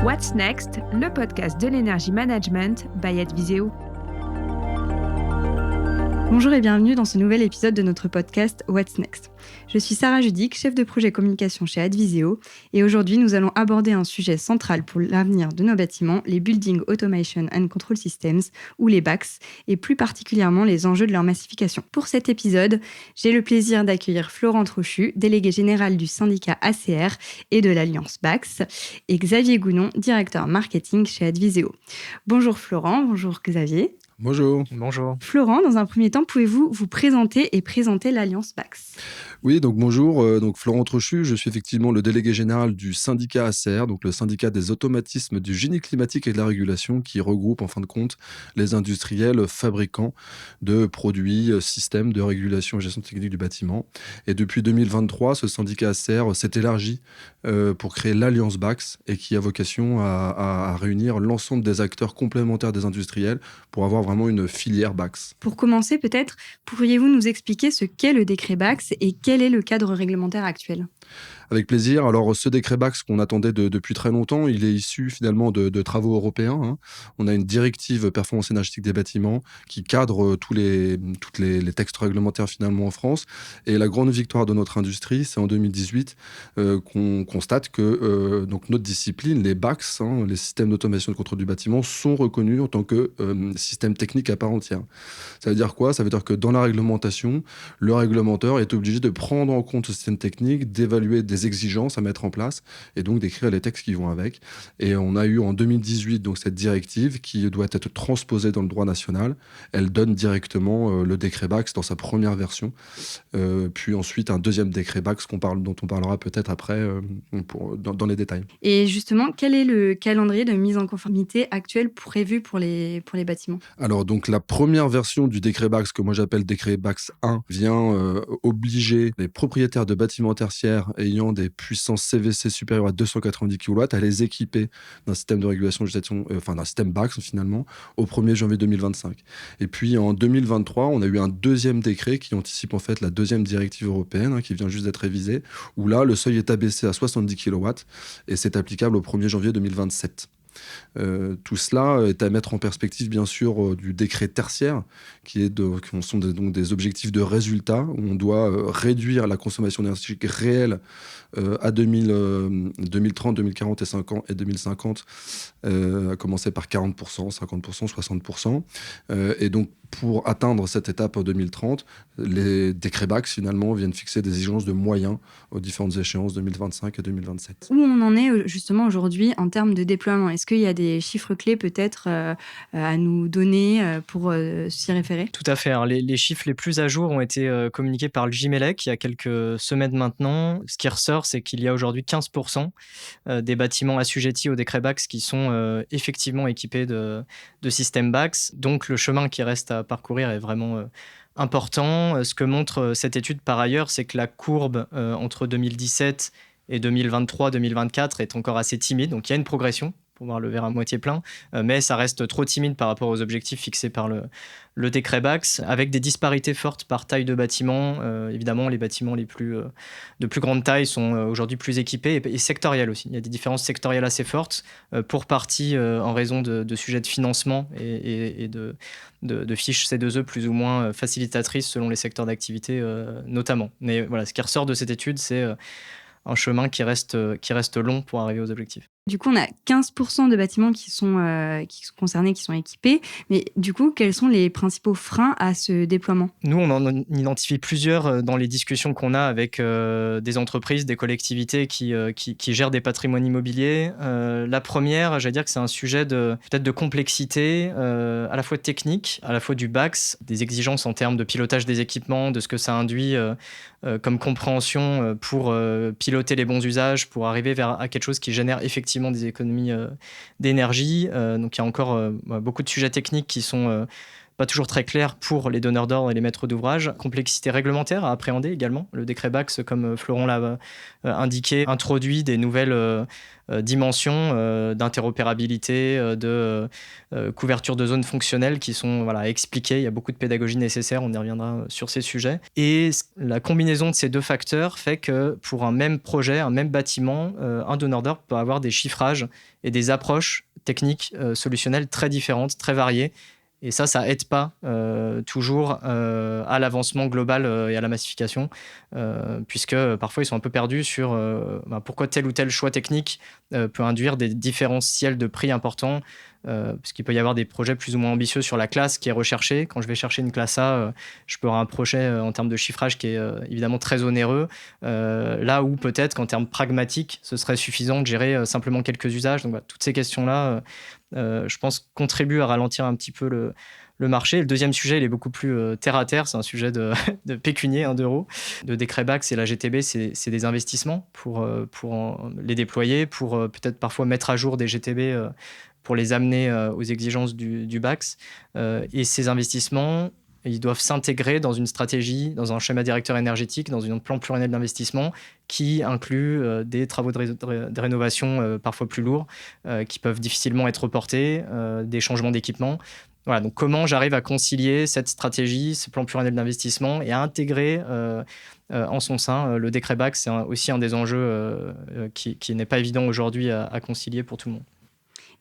What's Next, le podcast de l'énergie management by Adviseo. Bonjour et bienvenue dans ce nouvel épisode de notre podcast What's Next. Je suis Sarah Judic, chef de projet communication chez Adviseo, et aujourd'hui nous allons aborder un sujet central pour l'avenir de nos bâtiments, les Building Automation and Control Systems, ou les BACS, et plus particulièrement les enjeux de leur massification. Pour cet épisode, j'ai le plaisir d'accueillir Florent Trochu, délégué général du syndicat ACR et de l'Alliance BACS, et Xavier Gounon, directeur marketing chez Adviseo. Bonjour Florent, bonjour Xavier. Bonjour. Bonjour. Florent, dans un premier temps, pouvez-vous vous présenter et présenter l'Alliance BACS ? Oui, donc bonjour. Donc Florent Trochu, je suis effectivement le délégué général du syndicat ACR, donc le syndicat des automatismes du génie climatique et de la régulation, qui regroupe en fin de compte les industriels fabricants de produits, systèmes de régulation et gestion technique du bâtiment. Et depuis 2023, ce syndicat ACR s'est élargi pour créer l'Alliance BACS et qui a vocation à réunir l'ensemble des acteurs complémentaires des industriels pour avoir vraiment une filière BACS. Pour commencer, peut-être, pourriez-vous nous expliquer ce qu'est le décret BACS et quel est le cadre réglementaire actuel ? Avec plaisir. Alors, ce décret BACS qu'on attendait depuis très longtemps, il est issu finalement de travaux européens. On a une directive performance énergétique des bâtiments qui cadre tous les textes réglementaires finalement en France. Et la grande victoire de notre industrie, c'est en 2018 qu'on constate que donc notre discipline, les BACS, les systèmes d'automation de contrôle du bâtiment, sont reconnus en tant que système technique à part entière. Ça veut dire quoi ? Ça veut dire que dans la réglementation, le réglementeur est obligé de prendre en compte ce système technique, d'évaluer des exigences à mettre en place et donc d'écrire les textes qui vont avec. Et on a eu en 2018 donc cette directive qui doit être transposée dans le droit national. Elle donne directement le décret BACS dans sa première version. Puis ensuite un deuxième décret BACS dont on parlera peut-être après dans les détails. Et justement, quel est le calendrier de mise en conformité actuel prévu pour les bâtiments ? Alors donc la première version du décret BACS, que moi j'appelle décret BACS 1, vient obliger les propriétaires de bâtiments tertiaires ayant des puissances CVC supérieures à 290 kW à les équiper d'un système de régulation de gestion, d'un système BACS finalement, au 1er janvier 2025. Et puis en 2023, on a eu un deuxième décret qui anticipe en fait la deuxième directive européenne qui vient juste d'être révisée, où là le seuil est abaissé à 70 kW et c'est applicable au 1er janvier 2027. Tout cela est à mettre en perspective bien sûr du décret tertiaire qui sont donc des objectifs de résultat où on doit réduire la consommation énergétique réelle à 2030, 2040 et 2050 à commencer par 40%, 50%, 60%. Et donc pour atteindre cette étape en 2030, les décrets BACS finalement viennent fixer des exigences de moyens aux différentes échéances 2025 et 2027. Où on en est justement aujourd'hui en termes de déploiement ? Est-ce qu'il y a des chiffres clés peut-être à nous donner pour s'y référer ? Tout à fait. Alors, les chiffres les plus à jour ont été communiqués par le GIMELEC il y a quelques semaines maintenant. Ce qui ressort, c'est qu'il y a aujourd'hui 15% des bâtiments assujettis au décret BACS qui sont effectivement équipés de systèmes BACS. Donc le chemin qui reste à parcourir est vraiment important. Ce que montre cette étude par ailleurs, c'est que la courbe entre 2017 et 2023-2024 est encore assez timide. Donc il y a une progression pour voir le verre à moitié plein, mais ça reste trop timide par rapport aux objectifs fixés par le décret BACS, avec des disparités fortes par taille de bâtiment. Évidemment, les bâtiments de plus grande taille sont aujourd'hui plus équipés et sectoriels aussi. Il y a des différences sectorielles assez fortes, pour partie en raison de sujets de financement et de fiches C2E plus ou moins facilitatrices selon les secteurs d'activité notamment. Mais voilà, ce qui ressort de cette étude, c'est un chemin qui reste long pour arriver aux objectifs. Du coup, on a 15% de bâtiments qui sont concernés, qui sont équipés. Mais du coup, quels sont les principaux freins à ce déploiement ? Nous, on en identifie plusieurs dans les discussions qu'on a avec des entreprises, des collectivités qui gèrent des patrimoines immobiliers. La première, j'allais dire que c'est un sujet peut-être de complexité, à la fois technique, à la fois du BACS, des exigences en termes de pilotage des équipements, de ce que ça induit comme compréhension pour piloter les bons usages, pour arriver à quelque chose qui génère effectivement des économies d'énergie. Donc il y a encore beaucoup de sujets techniques qui sont pas toujours très clair pour les donneurs d'ordre et les maîtres d'ouvrage. Complexité réglementaire à appréhender également. Le décret BACS, comme Florent l'a indiqué, introduit des nouvelles dimensions d'interopérabilité, de couverture de zones fonctionnelles qui sont expliquées. Il y a beaucoup de pédagogie nécessaire, on y reviendra sur ces sujets. Et la combinaison de ces deux facteurs fait que pour un même projet, un même bâtiment, un donneur d'ordre peut avoir des chiffrages et des approches techniques solutionnelles très différentes, très variées. Et ça aide pas toujours à l'avancement global et à la massification, puisque parfois ils sont un peu perdus sur pourquoi tel ou tel choix technique peut induire des différentiels de prix importants, puisqu'il peut y avoir des projets plus ou moins ambitieux sur la classe qui est recherchée. Quand je vais chercher une classe A, je peux avoir un projet en termes de chiffrage qui est évidemment très onéreux, là où peut-être qu'en termes pragmatiques, ce serait suffisant de gérer simplement quelques usages. Donc toutes ces questions-là, je pense, contribuent à ralentir un petit peu le marché. Le deuxième sujet, il est beaucoup plus terre à terre, c'est un sujet de pécunier, d'euros. Le décret BACS et la GTB, c'est des investissements pour les déployer, pour peut-être parfois mettre à jour des GTB pour les amener aux exigences du BACS. Et ces investissements, ils doivent s'intégrer dans une stratégie, dans un schéma directeur énergétique, dans un plan pluriannuel d'investissement qui inclut des travaux de rénovation parfois plus lourds, qui peuvent difficilement être reportés, des changements d'équipement. Voilà, donc comment j'arrive à concilier cette stratégie, ce plan pluriannuel d'investissement et à intégrer en son sein le décret BACS, c'est aussi un des enjeux qui n'est pas évident aujourd'hui à concilier pour tout le monde.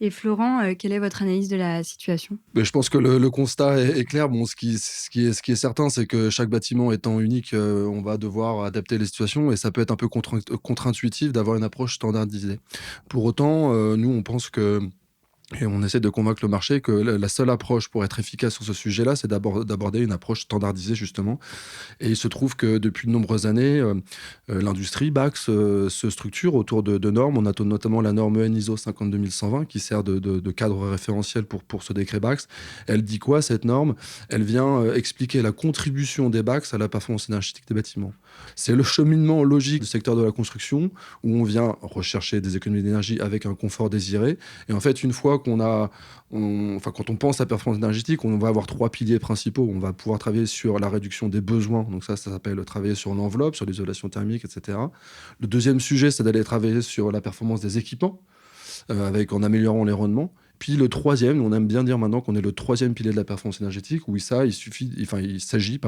Et Florent, quelle est votre analyse de la situation ? Je pense que le constat est clair. Bon, ce qui est certain, c'est que chaque bâtiment étant unique, on va devoir adapter les situations et ça peut être un peu contre-intuitif d'avoir une approche standardisée. Pour autant, nous, on pense que et on essaie de convaincre le marché que la seule approche pour être efficace sur ce sujet-là, c'est d'aborder une approche standardisée, justement. Et il se trouve que depuis de nombreuses années, l'industrie BACS se structure autour de normes. On a notamment la norme EN ISO 52120 qui sert de cadre référentiel pour ce décret BACS. Elle dit quoi, cette norme ? Elle vient expliquer la contribution des BACS à la performance énergétique des bâtiments. C'est le cheminement logique du secteur de la construction où on vient rechercher des économies d'énergie avec un confort désiré. Et en fait, une fois quand on pense à performance énergétique, on va avoir 3 piliers principaux. On va pouvoir travailler sur la réduction des besoins. Donc ça s'appelle travailler sur l'enveloppe, sur l'isolation thermique, etc. Le deuxième sujet, c'est d'aller travailler sur la performance des équipements, en améliorant les rendements. Puis le troisième, on aime bien dire maintenant qu'on est le troisième pilier de la performance énergétique, où il s'agit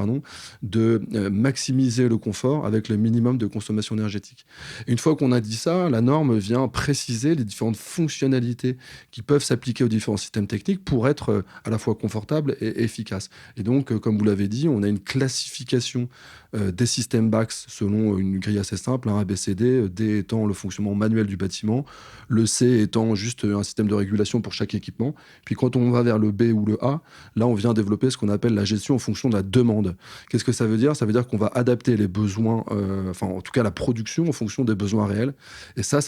de maximiser le confort avec le minimum de consommation énergétique. Et une fois qu'on a dit ça, la norme vient préciser les différentes fonctionnalités qui peuvent s'appliquer aux différents systèmes techniques pour être à la fois confortable et efficace. Et donc, comme vous l'avez dit, on a une classification des systèmes BACS selon une grille assez simple, A, B, C, D, D étant le fonctionnement manuel du bâtiment, le C étant juste un système de régulation pour chaque équipement. Puis quand on va vers le B ou le A, là, on vient développer ce qu'on appelle la gestion en fonction de la demande. Qu'est-ce que ça veut dire ? Ça veut dire qu'on va adapter les besoins, en tout cas la production en fonction des besoins réels. Et ça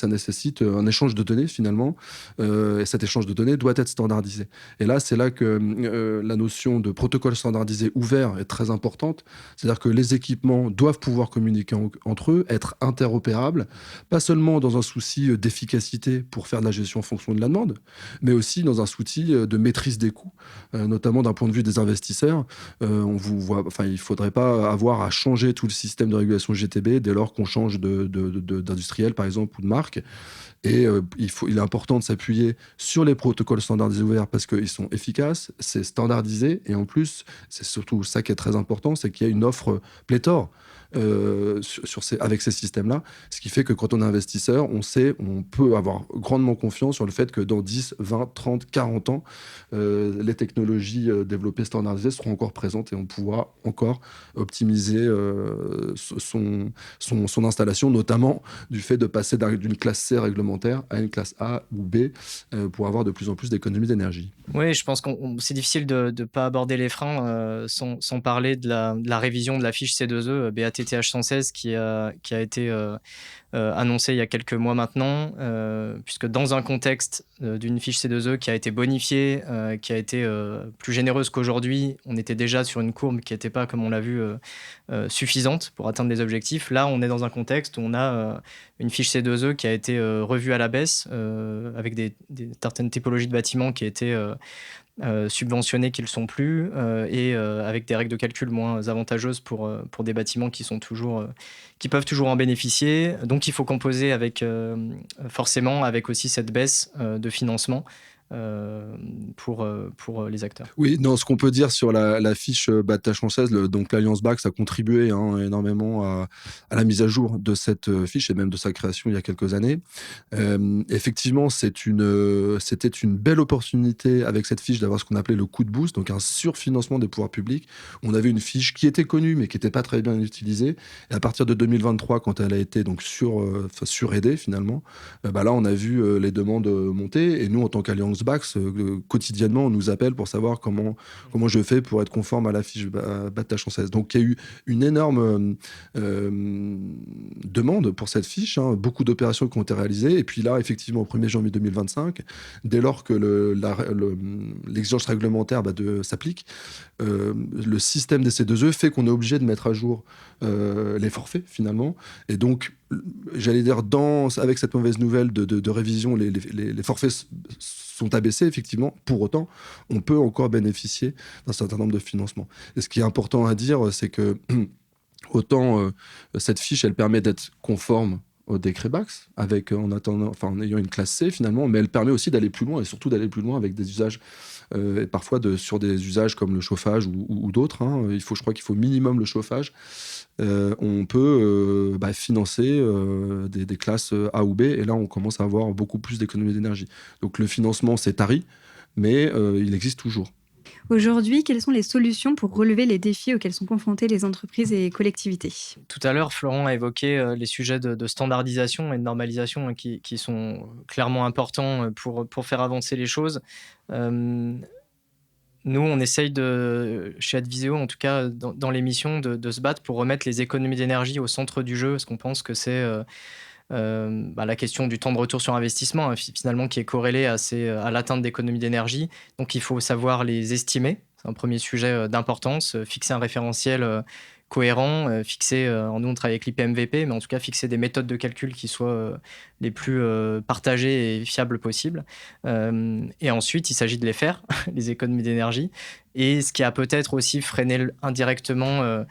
nécessite un échange de données, finalement. Et cet échange de données doit être standardisé. Et là, c'est là que la notion de protocole standardisé ouvert est très importante. C'est-à-dire que les équipements doivent pouvoir communiquer entre eux, être interopérables, pas seulement dans un souci d'efficacité pour faire de la gestion en fonction de la demande, mais aussi dans un souci de maîtrise des coûts, notamment d'un point de vue des investisseurs. Il ne faudrait pas avoir à changer tout le système de régulation GTB dès lors qu'on change d'industriel, par exemple, ou de marque. Et il est important de s'appuyer sur les protocoles standardisés ouverts parce qu'ils sont efficaces, c'est standardisé, et en plus, c'est surtout ça qui est très important, c'est qu'il y a une offre pléthore avec ces systèmes-là, ce qui fait que quand on est investisseur, on peut avoir grandement confiance sur le fait que dans 10, 20, 30, 40 ans, les technologies développées standardisées seront encore présentes et on pourra encore optimiser son installation, notamment du fait de passer d'une classe C réglementaire à une classe A ou B pour avoir de plus en plus d'économies d'énergie. Oui, je pense que c'est difficile de ne pas aborder les freins sans parler de la révision de la fiche C2E BATTH 116 qui a été annoncé il y a quelques mois maintenant, puisque dans un contexte d'une fiche C2E qui a été bonifiée, qui a été plus généreuse qu'aujourd'hui, on était déjà sur une courbe qui n'était pas, comme on l'a vu, suffisante pour atteindre les objectifs. Là, on est dans un contexte où on a une fiche C2E qui a été revue à la baisse, avec des certaines typologies de bâtiments qui étaient subventionnés qui ne le sont plus, et avec des règles de calcul moins avantageuses pour des bâtiments qui peuvent toujours en bénéficier. Donc il faut composer avec, forcément avec aussi cette baisse de financement pour les acteurs. Oui, non, ce qu'on peut dire sur la fiche bas de tâche française, donc l'Alliance Bax a contribué énormément à la mise à jour de cette fiche et même de sa création il y a quelques années. Effectivement, c'était une belle opportunité avec cette fiche d'avoir ce qu'on appelait le coup de boost, donc un surfinancement des pouvoirs publics. On avait une fiche qui était connue mais qui n'était pas très bien utilisée. Et à partir de 2023, quand elle a été donc sur-aidée finalement, là on a vu les demandes monter, et nous en tant qu'Alliance Bax, quotidiennement on nous appelle pour savoir comment je fais pour être conforme à la fiche bas de tâche française. Donc il y a eu une énorme demande pour cette fiche, beaucoup d'opérations qui ont été réalisées, et puis là effectivement au 1er janvier 2025, dès lors que l'exigence réglementaire s'applique, le système des C2E fait qu'on est obligé de mettre à jour les forfaits finalement, et donc j'allais dire avec cette mauvaise nouvelle de révision, les forfaits sont abaissés effectivement. Pour autant, on peut encore bénéficier d'un certain nombre de financements. Et ce qui est important à dire, c'est que autant cette fiche, elle permet d'être conforme au décret Bax, en ayant une classe C finalement, mais elle permet aussi d'aller plus loin, et surtout d'aller plus loin avec des usages, et parfois sur des usages comme le chauffage ou d'autres. Je crois qu'il faut minimum le chauffage. On peut financer des classes A ou B, et là on commence à avoir beaucoup plus d'économies d'énergie. Donc le financement c'est tari, mais il existe toujours. Aujourd'hui, quelles sont les solutions pour relever les défis auxquels sont confrontées les entreprises et collectivités ? Tout à l'heure, Florent a évoqué les sujets de standardisation et de normalisation qui sont clairement importants pour faire avancer les choses. Nous, on essaye chez Adviseo, en tout cas dans l'émission, de se battre pour remettre les économies d'énergie au centre du jeu, parce qu'on pense que c'est la question du temps de retour sur investissement, finalement, qui est corrélée à l'atteinte d'économies d'énergie. Donc, il faut savoir les estimer. C'est un premier sujet d'importance. Fixer un référentiel cohérent, fixer, nous on travaille avec l'IPMVP, mais en tout cas fixer des méthodes de calcul qui soient les plus partagées et fiables possibles. Et ensuite, il s'agit de les faire, les économies d'énergie. Et ce qui a peut-être aussi freiné indirectement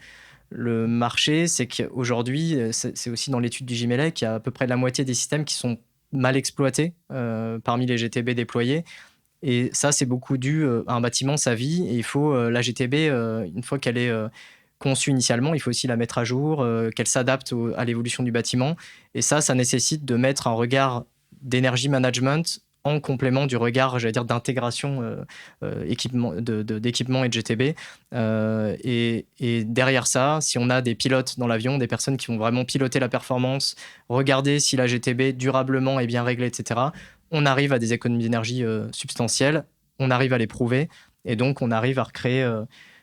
le marché, c'est qu'aujourd'hui, c'est aussi dans l'étude du GIMELEC, il y a à peu près la moitié des systèmes qui sont mal exploités parmi les GTB déployés. Et ça, c'est beaucoup dû à un bâtiment, sa vie. Et il faut la GTB, une fois qu'elle est conçue initialement, il faut aussi la mettre à jour, qu'elle s'adapte à l'évolution du bâtiment. Et ça nécessite de mettre un regard d'énergie management en complément du regard, j'allais dire, d'intégration d'équipement et de GTB. Et derrière ça, si on a des pilotes dans l'avion, des personnes qui vont vraiment piloter la performance, regarder si la GTB durablement est bien réglée, etc., on arrive à des économies d'énergie substantielles, on arrive à les prouver, et donc on arrive à recréer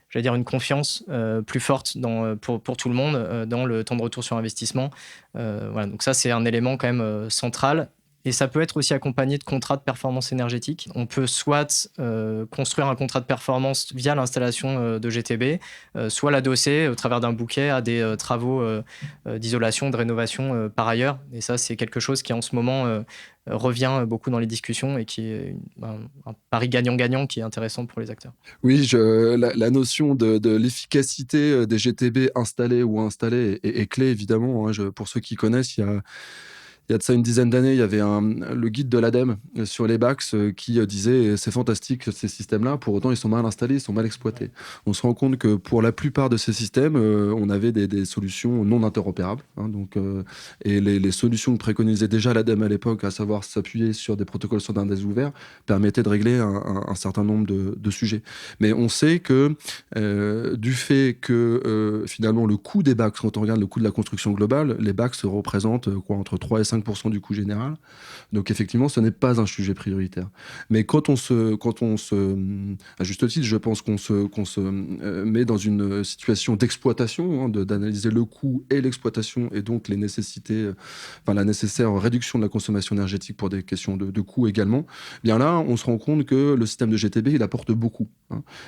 j'allais dire une confiance plus forte pour tout le monde dans le temps de retour sur investissement. Voilà, donc ça, c'est un élément quand même central. Et ça peut être aussi accompagné de contrats de performance énergétique. On peut soit construire un contrat de performance via l'installation de GTB, soit l'adosser au travers d'un bouquet à des travaux d'isolation, de rénovation par ailleurs. Et ça, c'est quelque chose qui en ce moment revient beaucoup dans les discussions et qui est un pari gagnant-gagnant qui est intéressant pour les acteurs. Oui, la notion de l'efficacité des GTB installés ou installés est clé, évidemment. Pour ceux qui connaissent, il y a de ça une dizaine d'années, il y avait le guide de l'ADEME sur les BAX qui disait « c'est fantastique ces systèmes-là, pour autant ils sont mal installés, ils sont mal exploités ». On se rend compte que pour la plupart de ces systèmes, on avait des solutions non interopérables. Et les solutions que préconisait déjà l'ADEME à l'époque, à savoir s'appuyer sur des protocoles standardisés ouverts, permettaient de régler un certain nombre de sujets. Mais on sait que du fait que finalement le coût des BAX, quand on regarde le coût de la construction globale, les BAX représentent entre 3 et 5 5% du coût général. Donc effectivement, ce n'est pas un sujet prioritaire. Mais quand on se à juste titre, je pense qu'on se met dans une situation d'exploitation, d'analyser le coût et l'exploitation, et donc les nécessités, la nécessaire réduction de la consommation énergétique pour des questions de coût également. Bien là, on se rend compte que le système de GTB, il apporte beaucoup.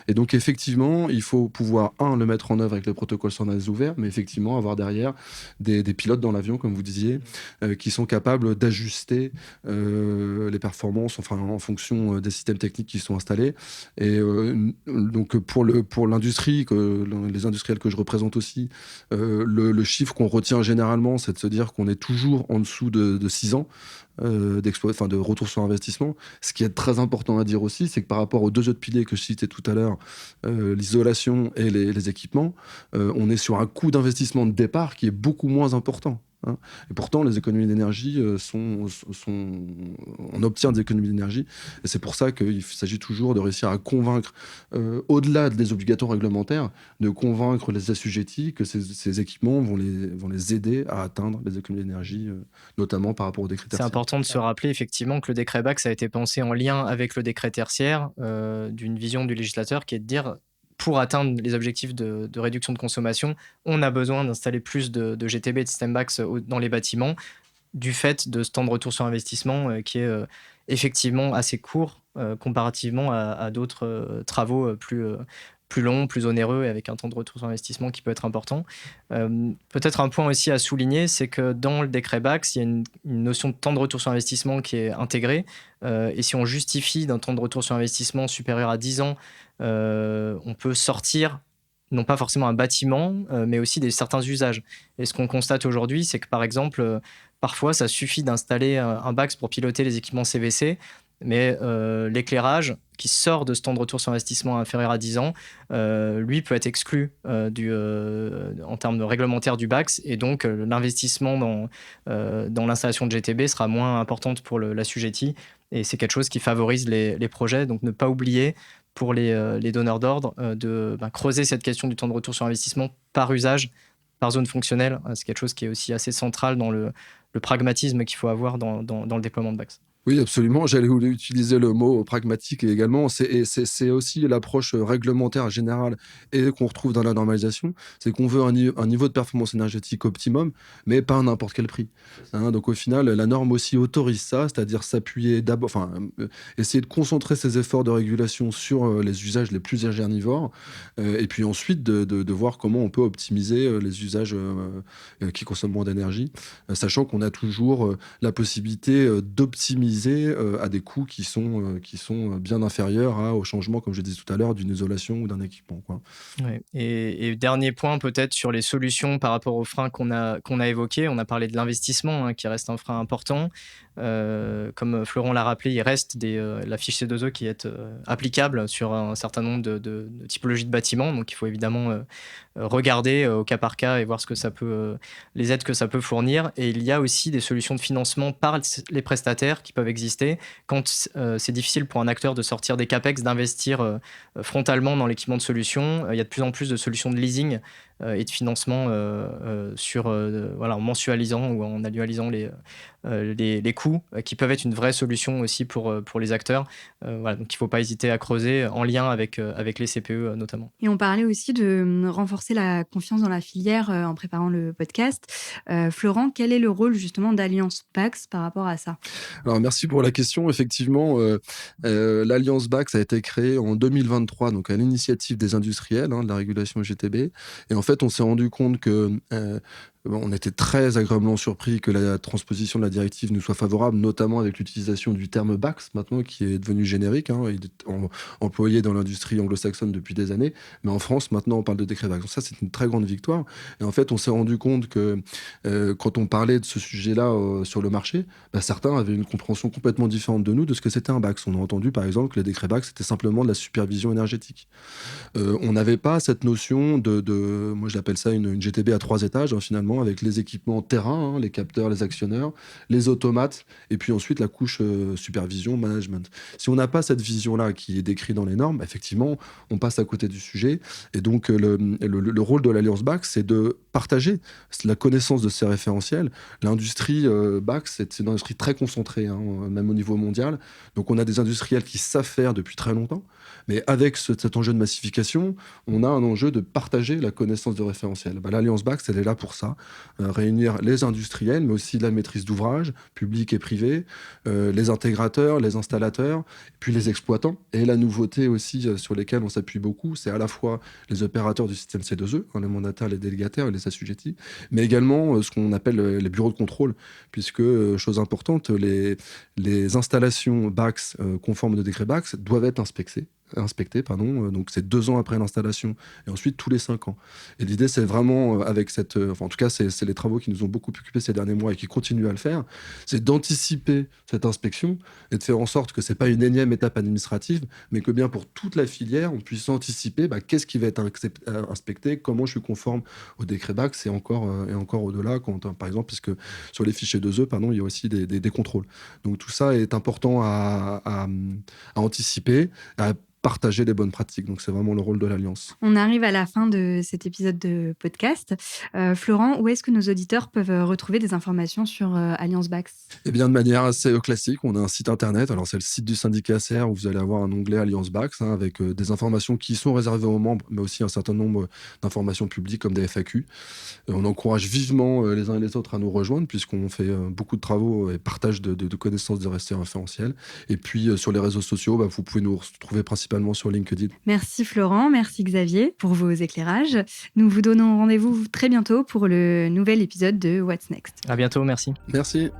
Et donc effectivement, il faut pouvoir, le mettre en œuvre avec les protocoles standardisés ouverts, mais effectivement avoir derrière des pilotes dans l'avion, comme vous disiez, qui sont capables d'ajuster les performances en fonction des systèmes techniques qui sont installés. Et donc pour l'industrie, les industriels que je représente aussi, le chiffre qu'on retient généralement, c'est de se dire qu'on est toujours en dessous de 6 ans de retour sur investissement. Ce qui est très important à dire aussi, c'est que par rapport aux deux autres piliers que je citais tout à l'heure, l'isolation et les équipements, on est sur un coût d'investissement de départ qui est beaucoup moins important. Et pourtant, les économies d'énergie on obtient des économies d'énergie, et c'est pour ça qu'il s'agit toujours de réussir à convaincre, au-delà des obligations réglementaires, de convaincre les assujettis que ces équipements vont les aider à atteindre les économies d'énergie, notamment par rapport aux décrets tertiaires. C'est important de se rappeler effectivement que le décret BACS a été pensé en lien avec le décret tertiaire, d'une vision du législateur qui est de dire, pour atteindre les objectifs de réduction de consommation, on a besoin d'installer plus de GTB et de système BACS dans les bâtiments, du fait de ce temps de retour sur investissement qui est effectivement assez court comparativement à d'autres travaux plus long, plus onéreux, et avec un temps de retour sur investissement qui peut être important. Peut-être un point aussi à souligner, c'est que dans le décret BACS, il y a une notion de temps de retour sur investissement qui est intégrée. Et si on justifie d'un temps de retour sur investissement supérieur à 10 ans, on peut sortir non pas forcément un bâtiment, mais aussi certains usages. Et ce qu'on constate aujourd'hui, c'est que par exemple, parfois ça suffit d'installer un BACS pour piloter les équipements CVC, mais l'éclairage qui sort de ce temps de retour sur investissement inférieur à 10 ans, lui peut être exclu en termes réglementaires du BACS, et donc l'investissement dans l'installation de GTB sera moins importante pour l'assujetti, et c'est quelque chose qui favorise les projets. Donc ne pas oublier pour les donneurs d'ordre de creuser cette question du temps de retour sur investissement par usage, par zone fonctionnelle. C'est quelque chose qui est aussi assez central dans le pragmatisme qu'il faut avoir dans le déploiement de BACS. Oui, absolument. J'allais utiliser le mot pragmatique également. C'est aussi l'approche réglementaire générale et qu'on retrouve dans la normalisation. C'est qu'on veut un niveau de performance énergétique optimum, mais pas à n'importe quel prix. Donc au final, la norme aussi autorise ça, c'est-à-dire s'appuyer d'abord, essayer de concentrer ses efforts de régulation sur les usages les plus énergivores, et puis ensuite de voir comment on peut optimiser les usages qui consomment moins d'énergie, sachant qu'on a toujours la possibilité d'optimiser à des coûts qui sont bien inférieurs au changement, comme je disais tout à l'heure, d'une isolation ou d'un équipement, quoi. Ouais. Et dernier point peut-être sur les solutions par rapport aux freins qu'on a évoqués. On a parlé de l'investissement qui reste un frein important. Comme Florent l'a rappelé, il reste la fiche C2E qui est applicable sur un certain nombre de typologies de bâtiments. Donc il faut évidemment regarder au cas par cas et voir ce que ça peut, les aides que ça peut fournir. Et il y a aussi des solutions de financement par les prestataires qui peuvent exister quand c'est difficile pour un acteur de sortir des CAPEX, d'investir frontalement dans l'équipement de solutions. Il y a de plus en plus de solutions de leasing et de financement en mensualisant ou en annualisant les coûts, qui peuvent être une vraie solution aussi pour les acteurs. Donc il ne faut pas hésiter à creuser en lien avec les CPE notamment. Et on parlait aussi de renforcer la confiance dans la filière en préparant le podcast. Florent, quel est le rôle justement d'Alliance BACS par rapport à ça ? Alors merci pour la question. Effectivement, l'Alliance BACS a été créée en 2023, donc à l'initiative des industriels de la régulation GTB. Et en fait, on s'est rendu compte que on était très agréablement surpris que la transposition de la directive nous soit favorable, notamment avec l'utilisation du terme BACS maintenant, qui est devenu générique. Il est employé dans l'industrie anglo-saxonne depuis des années, mais en France maintenant on parle de décret BACS. Donc ça, c'est une très grande victoire. Et en fait, on s'est rendu compte que quand on parlait de ce sujet-là sur le marché, certains avaient une compréhension complètement différente de nous de ce que c'était un BACS. On a entendu par exemple que les décrets BACS c'était simplement de la supervision énergétique. On n'avait pas cette notion moi je l'appelle ça une GTB à 3 étages finalement, avec les équipements terrain, les capteurs, les actionneurs, les automates, et puis ensuite la couche supervision, management. Si on n'a pas cette vision-là qui est décrite dans les normes, effectivement, on passe à côté du sujet. Et donc, le rôle de l'Alliance BACS, c'est de partager la connaissance de ces référentiels. L'industrie BACS, c'est une industrie très concentrée, hein, même au niveau mondial. Donc on a des industriels qui savent faire depuis très longtemps, mais avec cet enjeu de massification, on a un enjeu de partager la connaissance de référentiels. L'Alliance BACS, elle est là pour ça, réunir les industriels, mais aussi la maîtrise d'ouvrage, public et privé, les intégrateurs, les installateurs, puis les exploitants. Et la nouveauté aussi sur lesquels on s'appuie beaucoup, c'est à la fois les opérateurs du système C2E, hein, les mandataires, les délégataires et les assujettis, mais également ce qu'on appelle les bureaux de contrôle, puisque, chose importante, les installations BACS conformes de décret BACS doivent être inspectées. Donc c'est 2 ans après l'installation et ensuite tous les 5 ans. Et l'idée, c'est vraiment avec en tout cas, c'est les travaux qui nous ont beaucoup occupés ces derniers mois et qui continuent à le faire, c'est d'anticiper cette inspection et de faire en sorte que c'est pas une énième étape administrative, mais que bien pour toute la filière, on puisse anticiper qu'est-ce qui va être inspecté, comment je suis conforme au décret BACS et encore au-delà, par exemple, puisque sur les fichiers 2E, il y a aussi des contrôles. Donc tout ça est important à anticiper, à partager les bonnes pratiques. Donc, c'est vraiment le rôle de l'Alliance. On arrive à la fin de cet épisode de podcast. Florent, où est-ce que nos auditeurs peuvent retrouver des informations sur Alliance BACS ? Eh bien, de manière assez classique, on a un site internet. Alors, c'est le site du syndicat ACR où vous allez avoir un onglet Alliance BACS avec des informations qui sont réservées aux membres, mais aussi un certain nombre d'informations publiques comme des FAQ. On encourage vivement les uns et les autres à nous rejoindre puisqu'on fait beaucoup de travaux et partage de connaissances de référentiels. Et puis, sur les réseaux sociaux, vous pouvez nous retrouver principalement sur LinkedIn. Merci Florent, merci Xavier pour vos éclairages. Nous vous donnons rendez-vous très bientôt pour le nouvel épisode de What's Next. À bientôt, merci. Merci.